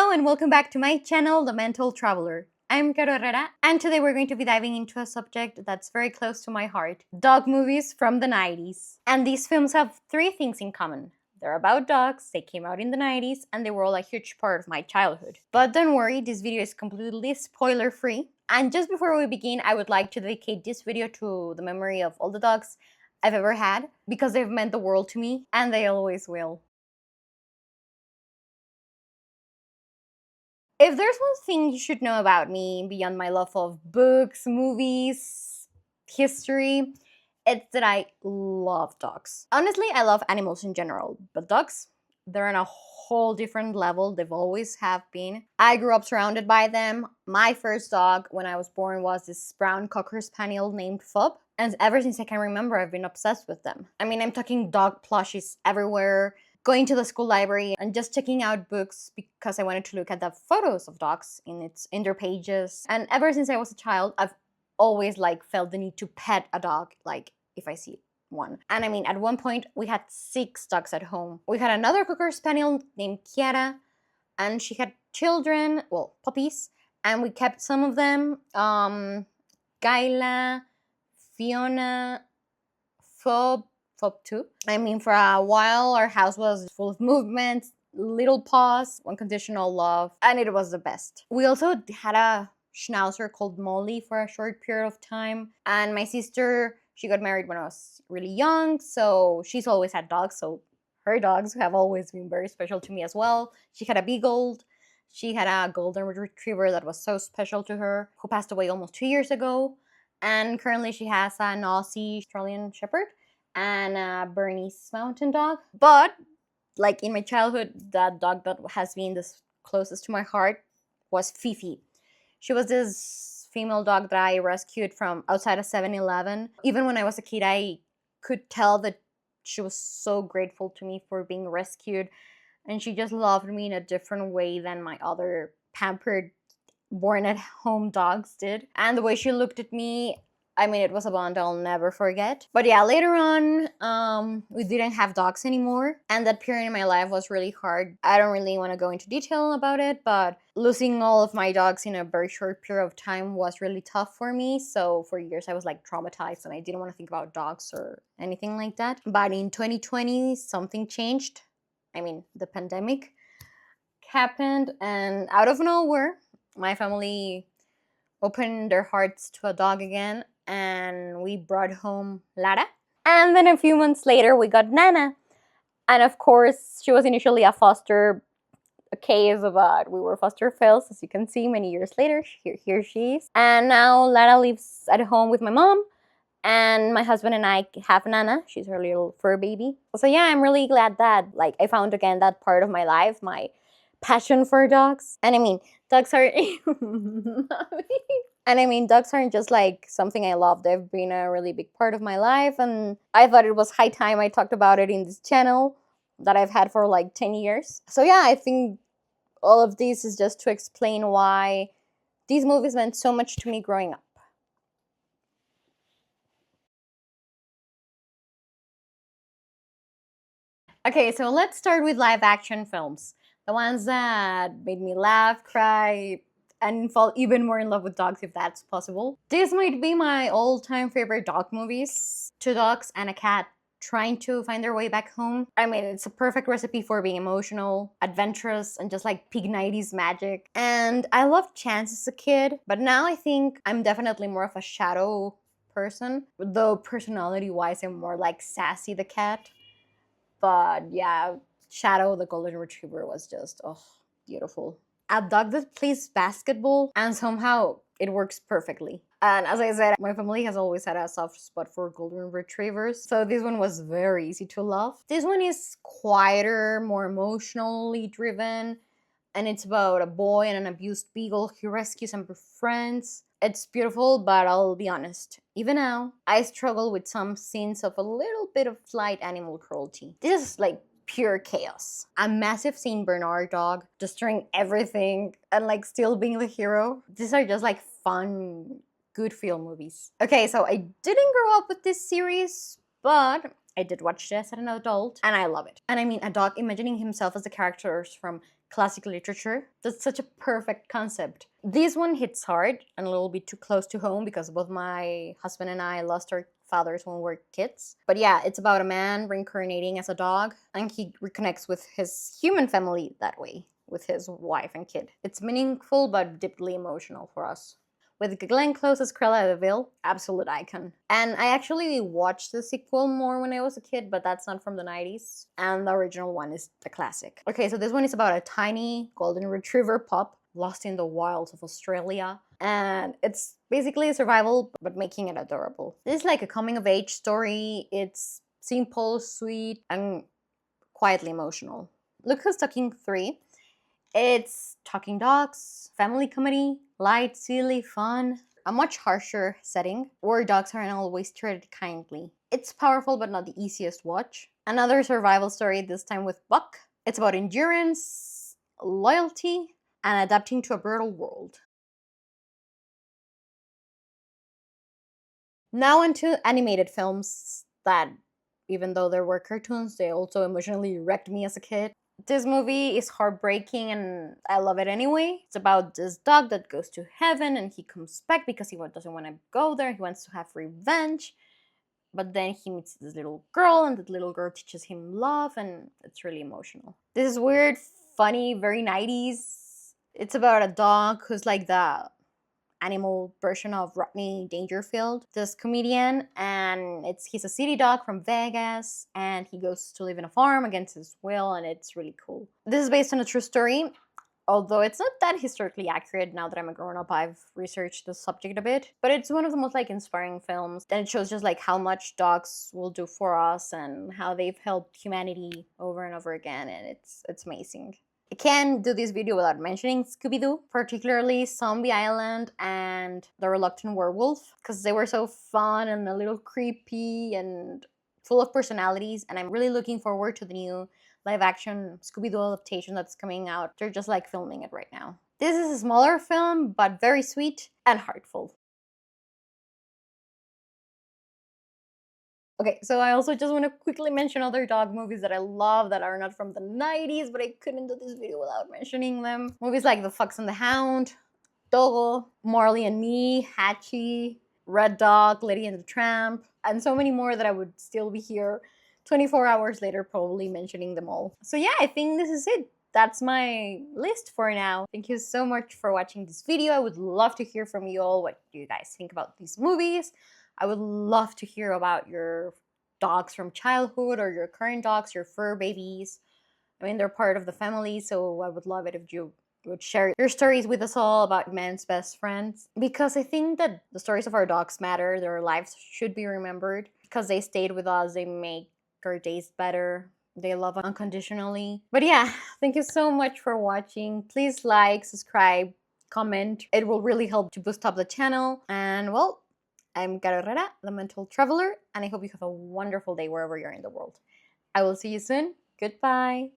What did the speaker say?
Hello and welcome back to my channel, The Mental Traveler. I'm Caro Herrera, and today we're going to be diving into a subject that's very close to my heart, dog movies from the 90s. And these films have three things in common. They're about dogs, they came out in the 90s, and they were all a huge part of my childhood. But don't worry, this video is completely spoiler-free. And just before we begin, I would like to dedicate this video to the memory of all the dogs I've ever had, because they've meant the world to me, and they always will. If there's one thing you should know about me beyond my love of books, movies, history, it's that I love dogs. Honestly, I love animals in general, but dogs, they're on a whole different level. They've always have been. I grew up surrounded by them. My first dog when I was born was this brown cocker spaniel named Fob. And ever since I can remember, I've been obsessed with them. I mean, I'm talking dog plushies everywhere, going to the school library and just checking out books because I wanted to look at the photos of dogs in their pages. And ever since I was a child, I've always felt the need to pet a dog, if I see one. And I mean, at one point we had 6 dogs at home. We had another cocker spaniel named Kiara, and she had children, well, puppies, and we kept some of them. Kyla, Fiona, Fob 2. I mean, for a while, our house was full of movement, little paws, unconditional love, and it was the best. We also had a schnauzer called Molly for a short period of time, and my sister, she got married when I was really young, so she's always had dogs, so her dogs have always been very special to me as well. She had a beagle. She had a golden retriever that was so special to her, who passed away almost 2 years ago, and currently she has an Aussie Australian Shepherd and a Bernese mountain dog. But in my childhood, that dog that has been the closest to my heart was Fifi. She was this female dog that I rescued from outside a 7-Eleven. Even when I was a kid, I could tell that she was so grateful to me for being rescued, and she just loved me in a different way than my other pampered born at home dogs did. And the way she looked at me, I mean, it was a bond I'll never forget. But yeah, later on, we didn't have dogs anymore, and that period in my life was really hard. I don't really want to go into detail about it, but losing all of my dogs in a very short period of time was really tough for me. So for years I was traumatized, and I didn't want to think about dogs or anything like that. But in 2020, something changed. I mean, the pandemic happened, and out of nowhere, my family opened their hearts to a dog again, and we brought home Lara. And then a few months later, we got Nana. And of course, she was initially a foster case, but we were foster fails, as you can see. Many years later, here she is. And now Lara lives at home with my mom, and my husband and I have Nana. She's her little fur baby. So yeah, I'm really glad that I found again that part of my life, my passion for dogs. And I mean, dogs are dogs aren't just something I love. They've been a really big part of my life, and I thought it was high time I talked about it in this channel that I've had for 10 years. So yeah, I think all of this is just to explain why these movies meant so much to me growing up. Okay, so let's start with live action films. The ones that made me laugh, cry, and fall even more in love with dogs, if that's possible. This might be my all-time favorite dog movies. 2 dogs and a cat trying to find their way back home. I mean, it's a perfect recipe for being emotional, adventurous, and just peak 90s magic. And I loved Chance as a kid, but now I think I'm definitely more of a Shadow person, though personality-wise I'm more Sassy the cat. But yeah, Shadow the golden retriever was just beautiful. A dog that plays basketball, and somehow it works perfectly. And as I said, my family has always had a soft spot for golden retrievers, so this one was very easy to love. This one is quieter, more emotionally driven, and it's about a boy and an abused beagle who rescues and befriends. It's beautiful, but I'll be honest, even now, I struggle with some scenes of a little bit of slight animal cruelty. This is pure chaos. A massive Saint Bernard dog destroying everything and still being the hero. These are just fun, good feel movies. Okay, so I didn't grow up with this series, but I did watch this as an adult, and I love it. And I mean, a dog imagining himself as the characters from classic literature. That's such a perfect concept. This one hits hard and a little bit too close to home because both my husband and I lost our fathers when we were kids. But yeah, it's about a man reincarnating as a dog, and he reconnects with his human family that way, with his wife and kid. It's meaningful but deeply emotional for us. With Glenn Close as Cruella de Vil, absolute icon. And I actually watched the sequel more when I was a kid, but that's not from the 90s. And the original one is the classic. Okay, so this one is about a tiny golden retriever pup lost in the wilds of Australia. And it's basically a survival, but making it adorable. This is like a coming of age story. It's simple, sweet, and quietly emotional. Look Who's Talking 3. It's talking dogs, family comedy, light, silly, fun, a much harsher setting where dogs aren't always treated kindly. It's powerful but not the easiest watch. Another survival story, this time with Buck. It's about endurance, loyalty, and adapting to a brutal world. Now onto animated films that, even though there were cartoons, they also emotionally wrecked me as a kid. This movie is heartbreaking and I love it anyway. It's about this dog that goes to heaven and he comes back because he doesn't want to go there. He wants to have revenge. But then he meets this little girl and the little girl teaches him love, and it's really emotional. This is weird, funny, very 90s. It's about a dog who's like the animal version of Rodney Dangerfield, this comedian, and he's a city dog from Vegas, and he goes to live in a farm against his will, and it's really cool. This is based on a true story, although it's not that historically accurate. Now that I'm a grown-up, I've researched the subject a bit, but it's one of the most like inspiring films, and it shows just like how much dogs will do for us and how they've helped humanity over and over again, and it's amazing. I can't do this video without mentioning Scooby-Doo, particularly Zombie Island and The Reluctant Werewolf, because they were so fun and a little creepy and full of personalities, and I'm really looking forward to the new live-action Scooby-Doo adaptation that's coming out. They're just like filming it right now. This is a smaller film, but very sweet and heartful. Okay, so I also just want to quickly mention other dog movies that I love that are not from the 90s, but I couldn't do this video without mentioning them. Movies like The Fox and the Hound, Dogo, Marley and Me, Hatchie, Red Dog, Lady and the Tramp, and so many more that I would still be here 24 hours later probably mentioning them all. So yeah, I think this is it. That's my list for now. Thank you so much for watching this video. I would love to hear from you all. What do you guys think about these movies? I would love to hear about your dogs from childhood or your current dogs, your fur babies. I mean, they're part of the family, so I would love it if you would share your stories with us all about man's best friends. Because I think that the stories of our dogs matter. Their lives should be remembered because they stayed with us. They make our days better. They love unconditionally. But yeah, thank you so much for watching. Please like, subscribe, comment. It will really help to boost up the channel. And well, I'm Caro Herrera, the mental traveler, and I hope you have a wonderful day wherever you're in the world. I will see you soon. Goodbye.